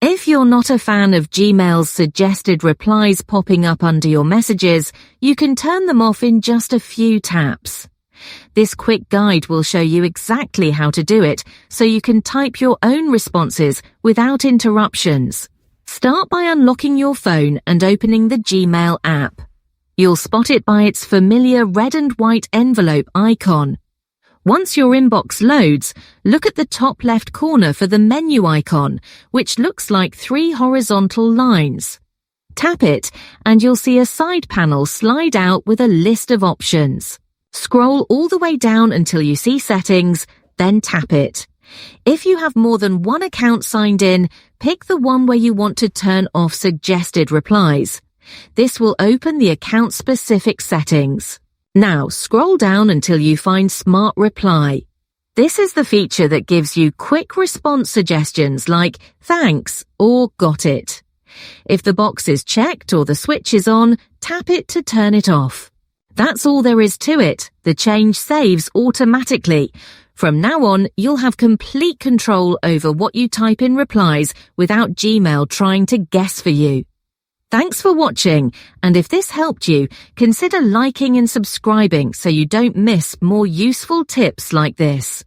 If you're not a fan of Gmail's suggested replies popping up under your messages, you can turn them off in just a few taps. This quick guide will show you exactly how to do it, so you can type your own responses without interruptions. Start by unlocking your phone and opening the Gmail app. You'll spot it by its familiar red and white envelope icon. Once your inbox loads, look at the top left corner for the menu icon, which looks like 3 horizontal lines. Tap it, and you'll see a side panel slide out with a list of options. Scroll all the way down until you see Settings, then tap it. If you have more than one account signed in, pick the one where you want to turn off suggested replies. This will open the account-specific settings. Now scroll down until you find Smart Reply. This is the feature that gives you quick response suggestions like thanks or got it. If the box is checked or the switch is on, tap it to turn it off. That's all there is to it. The change saves automatically. From now on, you'll have complete control over what you type in replies without Gmail trying to guess for you. Thanks for watching, and if this helped you, consider liking and subscribing so you don't miss more useful tips like this.